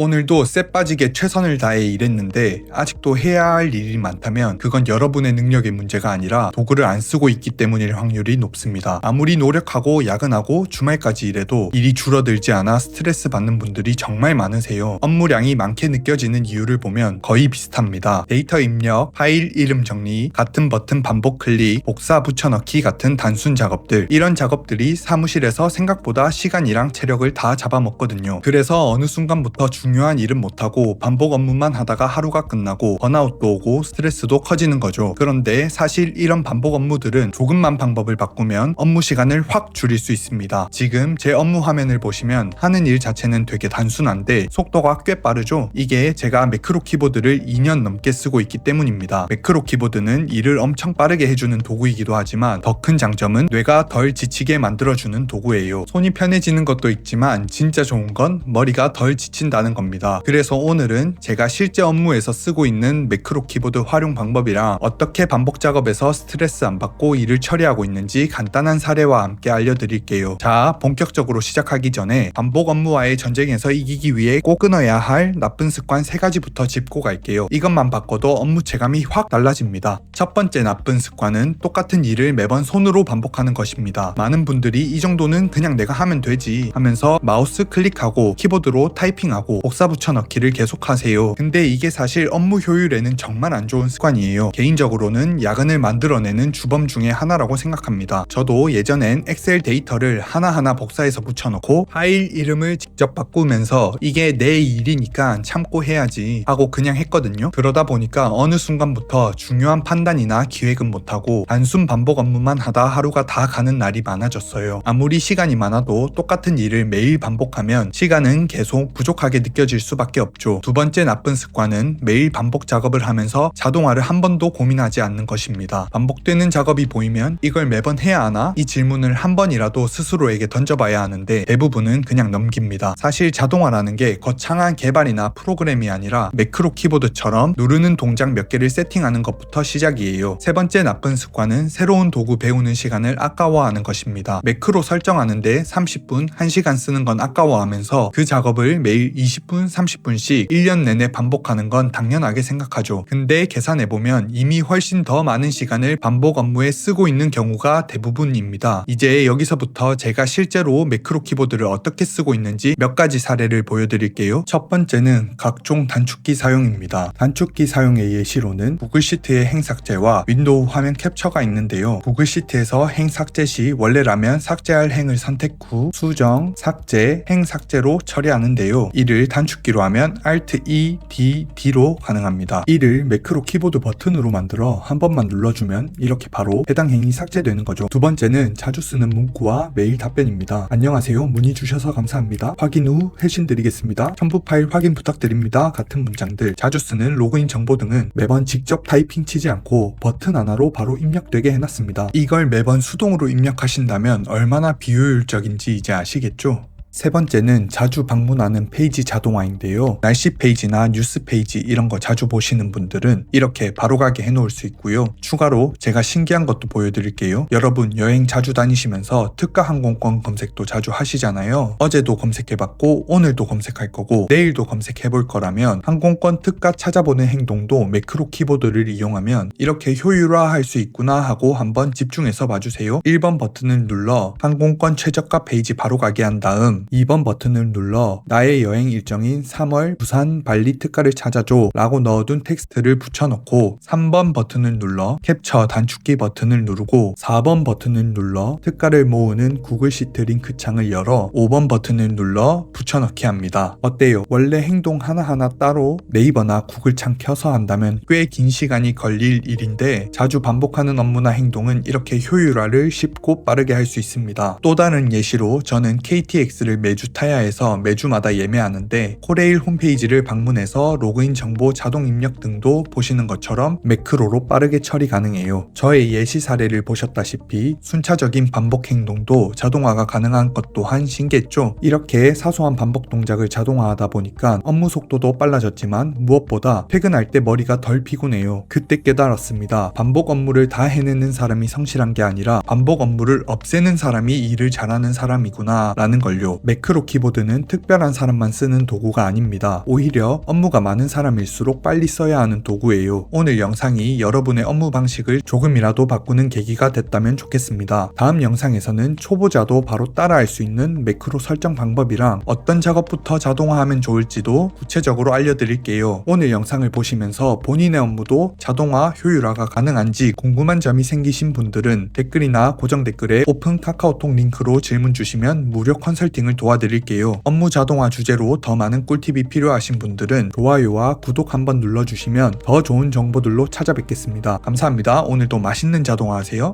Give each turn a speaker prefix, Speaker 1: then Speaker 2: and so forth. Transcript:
Speaker 1: 오늘도 쎄 빠지게 최선을 다해 일했는데 아직도 해야 할 일이 많다면 그건 여러분의 능력의 문제가 아니라 도구를 안 쓰고 있기 때문일 확률이 높습니다. 아무리 노력하고 야근하고 주말까지 일해도 일이 줄어들지 않아 스트레스 받는 분들이 정말 많으세요. 업무량이 많게 느껴지는 이유를 보면 거의 비슷합니다. 데이터 입력, 파일 이름 정리, 같은 버튼 반복 클릭, 복사 붙여넣기 같은 단순 작업들, 이런 작업들이 사무실에서 생각보다 시간이랑 체력을 다 잡아먹거든요. 그래서 어느 순간부터 중요한 일은 못하고 반복 업무만 하다가 하루가 끝나고 번아웃도 오고 스트레스도 커지는 거죠. 그런데 사실 이런 반복 업무들은 조금만 방법을 바꾸면 업무 시간을 확 줄일 수 있습니다. 지금 제 업무 화면을 보시면 하는 일 자체는 되게 단순한데 속도가 꽤 빠르죠. 이게 제가 매크로 키보드를 2년 넘게 쓰고 있기 때문입니다. 매크로 키보드는 일을 엄청 빠르게 해주는 도구이기도 하지만 더 큰 장점은 뇌가 덜 지치게 만들어주는 도구예요. 손이 편해지는 것도 있지만 진짜 좋은 건 머리가 덜 지친다는 겁니다. 그래서 오늘은 제가 실제 업무에서 쓰고 있는 매크로 키보드 활용 방법이랑 어떻게 반복 작업에서 스트레스 안 받고 일을 처리하고 있는지 간단한 사례와 함께 알려드릴게요. 자, 본격적으로 시작하기 전에 반복 업무와의 전쟁에서 이기기 위해 꼭 끊어야 할 나쁜 습관 3가지부터 짚고 갈게요. 이것만 바꿔도 업무 체감이 확 달라집니다. 첫 번째 나쁜 습관은 똑같은 일을 매번 손으로 반복하는 것입니다. 많은 분들이 이 정도는 그냥 내가 하면 되지 하면서 마우스 클릭하고 키보드로 타이핑하고 복사 붙여넣기를 계속하세요. 근데 이게 사실 업무 효율에는 정말 안 좋은 습관이에요. 개인적으로는 야근을 만들어내는 주범 중에 하나라고 생각합니다. 저도 예전엔 엑셀 데이터를 하나하나 복사해서 붙여넣고 파일 이름을 직접 바꾸면서 이게 내 일이니까 참고 해야지 하고 그냥 했거든요. 그러다 보니까 어느 순간부터 중요한 판단이나 기획은 못하고 단순 반복 업무만 하다 하루가 다 가는 날이 많아졌어요. 아무리 시간이 많아도 똑같은 일을 매일 반복하면 시간은 계속 부족하게 느껴질 수밖에 없죠. 두 번째 나쁜 습관은 매일 반복 작업을 하면서 자동화를 한 번도 고민하지 않는 것입니다. 반복되는 작업이 보이면 이걸 매번 해야 하나? 이 질문을 한 번이라도 스스로에게 던져봐야 하는데 대부분은 그냥 넘깁니다. 사실 자동화라는 게 거창한 개발이나 프로그램이 아니라 매크로 키보드처럼 누르는 동작 몇 개를 세팅하는 것부터 시작이에요. 세 번째 나쁜 습관은 새로운 도구 배우는 시간을 아까워하는 것입니다. 매크로 설정하는데 30분, 1시간 쓰는 건 아까워하면서 그 작업을 매일 20분, 30분씩 1년 내내 반복하는 건 당연하게 생각하죠. 근데 계산해보면 이미 훨씬 더 많은 시간을 반복 업무에 쓰고 있는 경우가 대부분입니다. 이제 여기서부터 제가 실제로 매크로 키보드를 어떻게 쓰고 있는지 몇 가지 사례를 보여드릴게요. 첫 번째는 각종 단축키 사용입니다. 단축키 사용의 예시로는 구글 시트의 행 삭제와 윈도우 화면 캡처가 있는데요. 구글 시트에서 행 삭제 시 원래라면 삭제할 행을 선택 후 수정, 삭제, 행 삭제로 처리하는데요. 이를 단축키로 하면 Alt-E, D, D로 가능합니다. 이를 매크로 키보드 버튼으로 만들어 한 번만 눌러주면 이렇게 바로 해당 행이 삭제되는 거죠. 두 번째는 자주 쓰는 문구와 메일 답변입니다. 안녕하세요. 문의 주셔서 감사합니다. 확인 후 회신 드리겠습니다. 첨부 파일 확인 부탁드립니다. 같은 문장들, 자주 쓰는 로그인 정보 등은 매번 직접 타이핑 치지 않고 버튼 하나로 바로 입력되게 해놨습니다. 이걸 매번 수동으로 입력하신다면 얼마나 비효율적인지 이제 아시겠죠? 세 번째는 자주 방문하는 페이지 자동화인데요. 날씨 페이지나 뉴스 페이지 이런 거 자주 보시는 분들은 이렇게 바로가게 해놓을 수 있고요. 추가로 제가 신기한 것도 보여드릴게요. 여러분 여행 자주 다니시면서 특가 항공권 검색도 자주 하시잖아요. 어제도 검색해봤고 오늘도 검색할 거고 내일도 검색해볼 거라면 항공권 특가 찾아보는 행동도 매크로 키보드를 이용하면 이렇게 효율화할 수 있구나 하고 한번 집중해서 봐주세요. 1번 버튼을 눌러 항공권 최저가 페이지 바로가게 한 다음 2번 버튼을 눌러 나의 여행 일정인 3월 부산 발리 특가를 찾아줘 라고 넣어둔 텍스트를 붙여넣고 3번 버튼을 눌러 캡처 단축키 버튼을 누르고 4번 버튼을 눌러 특가를 모으는 구글 시트 링크 창을 열어 5번 버튼을 눌러 붙여넣기 합니다. 어때요? 원래 행동 하나하나 따로 네이버나 구글 창 켜서 한다면 꽤 긴 시간이 걸릴 일인데 자주 반복하는 업무나 행동은 이렇게 효율화를 쉽고 빠르게 할 수 있습니다. 또 다른 예시로 저는 KTX를 매주 타야 해서 매주마다 예매하는데 코레일 홈페이지를 방문해서 로그인 정보 자동 입력 등도 보시는 것처럼 매크로로 빠르게 처리 가능해요. 저의 예시 사례를 보셨다시피 순차적인 반복 행동도 자동화가 가능한 것 또한 신기했죠. 이렇게 사소한 반복 동작을 자동화하다 보니까 업무 속도도 빨라졌지만 무엇보다 퇴근할 때 머리가 덜 피곤해요. 그때 깨달았습니다. 반복 업무를 다 해내는 사람이 성실한 게 아니라 반복 업무를 없애는 사람이 일을 잘하는 사람이구나 라는 걸요. 매크로 키보드는 특별한 사람만 쓰는 도구가 아닙니다. 오히려 업무가 많은 사람일수록 빨리 써야 하는 도구예요. 오늘 영상이 여러분의 업무 방식을 조금이라도 바꾸는 계기가 됐다면 좋겠습니다. 다음 영상에서는 초보자도 바로 따라할 수 있는 매크로 설정 방법이랑 어떤 작업부터 자동화하면 좋을지도 구체적으로 알려드릴게요. 오늘 영상을 보시면서 본인의 업무도 자동화, 효율화가 가능한지 궁금한 점이 생기신 분들은 댓글이나 고정 댓글에 오픈 카카오톡 링크로 질문 주시면 무료 컨설팅을 도와드릴게요. 업무 자동화 주제로 더 많은 꿀팁이 필요하신 분들은 좋아요와 구독 한번 눌러주시면 더 좋은 정보들로 찾아뵙겠습니다. 감사합니다. 오늘도 맛있는 자동화 하세요.